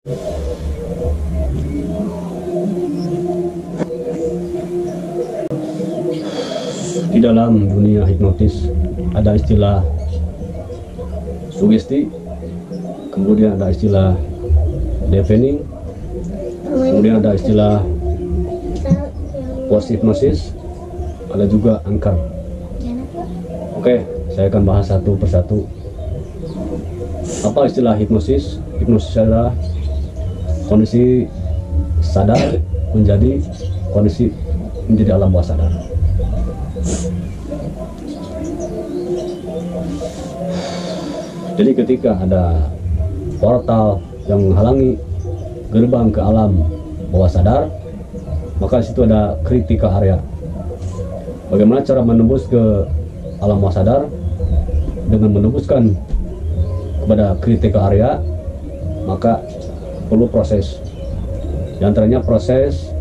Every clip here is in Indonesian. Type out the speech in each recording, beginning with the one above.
Di dalam dunia hipnotis ada istilah sugesti, kemudian ada istilah deafening, kemudian ada istilah post hipnosis, ada juga angker. Oke, saya akan bahas satu persatu. Apa istilah hipnosis? Hipnosis adalah kondisi sadar menjadi alam bawah sadar. Jadi ketika ada portal yang menghalangi gerbang ke alam bawah sadar, maka di situ ada critical area. Bagaimana cara menembus ke alam bawah sadar? Dengan menembuskan kepada critical area, maka perlu proses. Di antaranya proses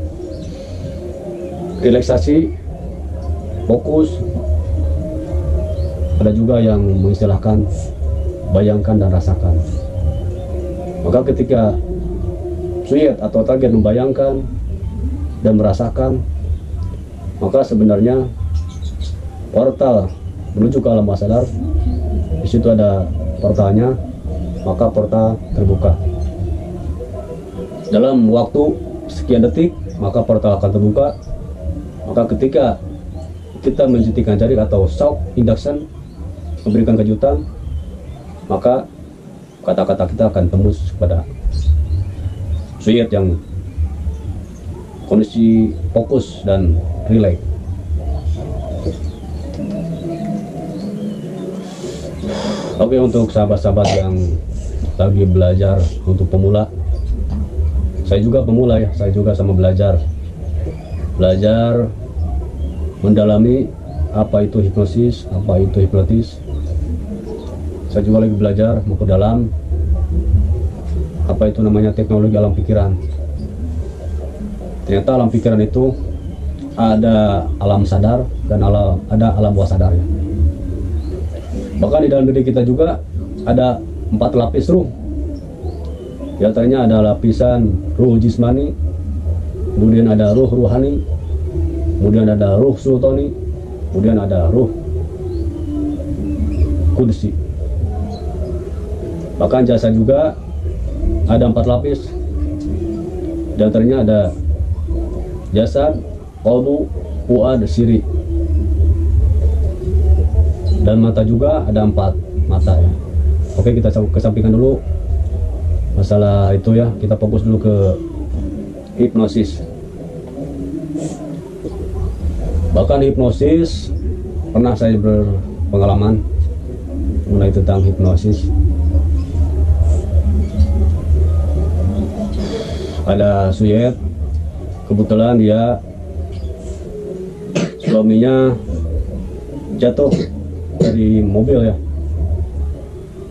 relaksasi, fokus. Ada juga yang mengistilahkan bayangkan dan rasakan. Maka ketika suyet atau target membayangkan dan merasakan, maka sebenarnya portal menuju ke alam bawah sadar, di situ ada portalnya, maka portal terbuka. Dalam waktu sekian detik, maka portal akan terbuka. Maka ketika kita menjentikan jari atau shock induction, memberikan kejutan, maka kata-kata kita akan tembus kepada suyet yang kondisi fokus dan relax. Oke, untuk sahabat-sahabat yang lagi belajar untuk pemula, saya juga pemula ya, saya juga sama belajar mendalami apa itu hipnosis, apa itu hipnotis. Saya juga lagi belajar memperdalam apa itu namanya teknologi alam pikiran. Ternyata alam pikiran itu ada alam sadar dan ada alam bawah sadar ya. Bahkan di dalam diri kita juga ada 4 lapis ruh. Di antaranya ada lapisan ruh jismani, kemudian ada ruh ruhani, kemudian ada ruh sultani, kemudian ada ruh kudsi. Bahkan jasa juga ada 4 lapis. Di antaranya ada jasad, qalbu, fuad, siri. Dan mata juga ada 4 mata ya. Oke, kita kesampingkan dulu masalah itu ya. Kita fokus dulu ke hipnosis. Bahkan hipnosis pernah saya berpengalaman mengenai tentang hipnosis. Ada suyet, kebetulan dia suaminya jatuh dari mobil ya,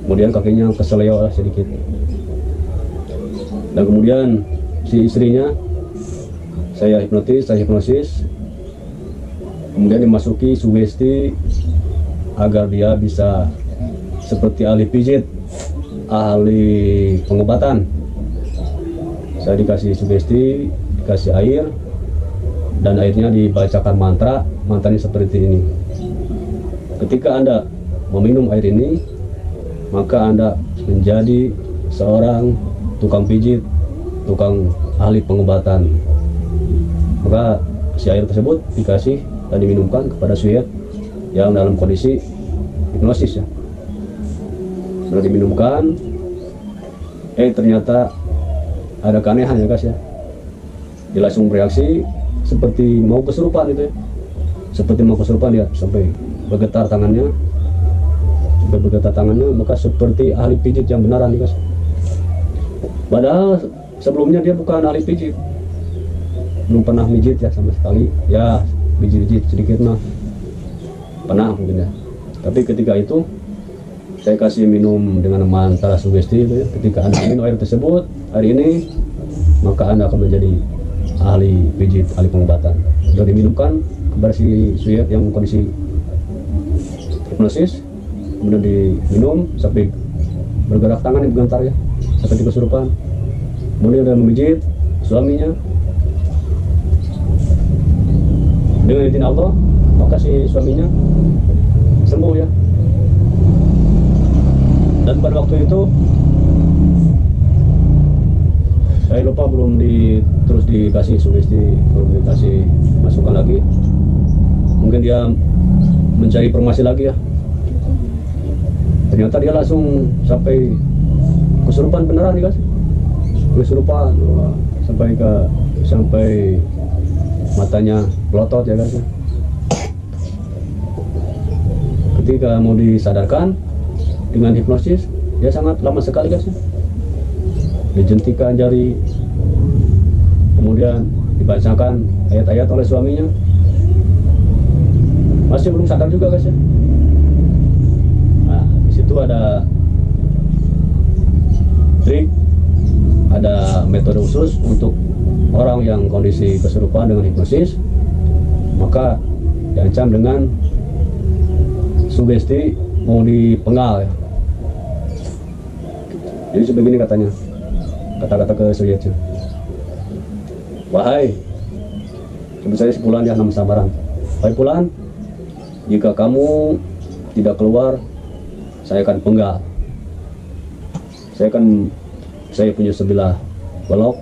kemudian kakinya keseleo sedikit, dan kemudian si istrinya saya hipnosis, kemudian dimasuki sugesti agar dia bisa seperti ahli pijit, ahli pengobatan. Saya dikasih sugesti, dikasih air, dan airnya dibacakan mantranya seperti ini. Ketika Anda meminum air ini, maka Anda menjadi seorang tukang pijit, tukang ahli pengobatan. Maka si air tersebut dikasih dan diminumkan kepada suyet yang dalam kondisi hipnosis ya. Sudah diminumkan, ternyata ada keanehan ya guys ya. Dia langsung bereaksi seperti mau kesurupan itu ya. Seperti mau kesurupan ya, sampai bergetar tangannya. Maka seperti ahli pijit yang benaran nih guys. Padahal sebelumnya dia bukan ahli pijit, belum pernah mijit ya sama sekali. Ya pijit sedikit mah pernah mungkin ya. Tapi ketika itu saya kasih minum dengan mantra sugesti itu ya. Ketika Anda minum air tersebut hari ini, maka Anda akan menjadi ahli pijit, ahli pengobatan. Sudah diminumkan kepada si suyet yang kondisi hipnosis, kemudian diminum sampai bergerak tangan yang bergetar ya, seperti kesurupan. kemudian dia memijit suaminya. Dengan izin Allah, maka si suaminya sembuh ya. Dan pada waktu itu saya lupa terus dikasih sugesti, belum dikasih masukan lagi. Mungkin dia mencari informasi lagi ya. Ternyata dia langsung sampai kesurupan beneran nih guys. Kesurupan sampai matanya melotot ya guys. Ketika mau disadarkan dengan hipnosis, dia sangat lama sekali guys. Dijentikan jari, kemudian dibacakan ayat-ayat oleh suaminya. Masih belum sadar juga guys ya. Nah, di situ ada trik, ada metode khusus untuk orang yang kondisi kesurupan dengan hipnosis, maka diancam dengan sugesti mau dipenggal ya. Jadi sebegini katanya, kata-kata ke Suyetnya. Wahai, sebut saya Pulan ya, nama samaran. Wahai Pulan, jika kamu tidak keluar, saya akan penggal. Saya punya sebilah golok.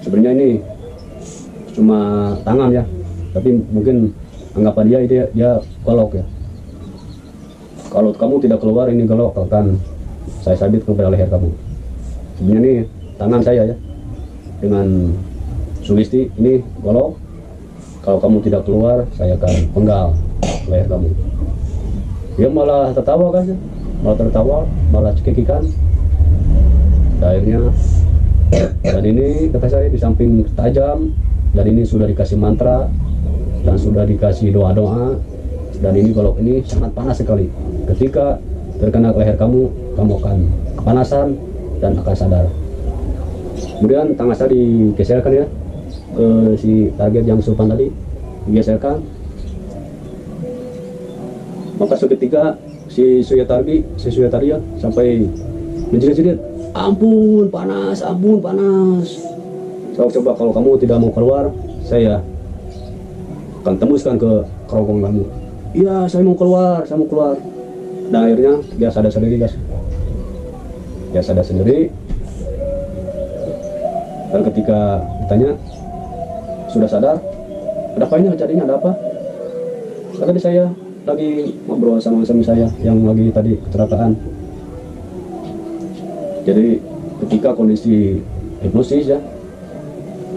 Sebenarnya ini cuma tangan ya, tapi mungkin anggapan dia golok ya. Kalau kamu tidak keluar, ini golok akan saya sabit kepada leher kamu. Sebenarnya ini tangan saya ya, dengan sugesti ini golok. Kalau kamu tidak keluar, saya akan penggal leher kamu. Dia malah tertawa kan ya, malah cekikikan. Dan akhirnya, dan ini kata saya di samping tajam, dan ini sudah dikasih mantra dan sudah dikasih doa-doa, dan ini golok ini sangat panas sekali. Ketika terkena leher kamu akan kepanasan dan akan sadar. Kemudian tangan saya digeserkan ya ke si target yang kesurupan tadi, digeserkan. Maka seketika si Suyatari ya sampai menjerit-jerit, ampun panas. Coba kalau kamu tidak mau keluar, saya akan tembuskan ke kerongkonganmu. Iya, saya mau keluar. Dan akhirnya dia sadar sendiri guys. Dia sadar sendiri. Dan ketika ditanya, sudah sadar? Ada apa ini kejadiannya, ada apa? Tadi saya lagi ngobrol sama suami saya yang lagi tadi kecelakaan. Jadi ketika kondisi hipnosis ya,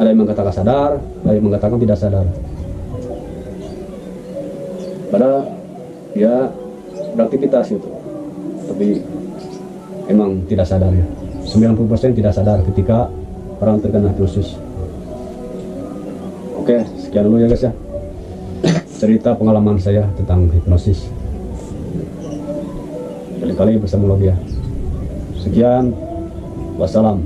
ada yang mengatakan sadar, ada yang mengatakan tidak sadar. Padahal dia beraktivitas gitu, tapi emang tidak sadar ya. 90% tidak sadar ketika orang terkena hipnosis. Oke, sekian dulu ya guys ya, cerita pengalaman saya tentang hipnosis. Kali-kali bersama lagi ya. Sekian, wassalam.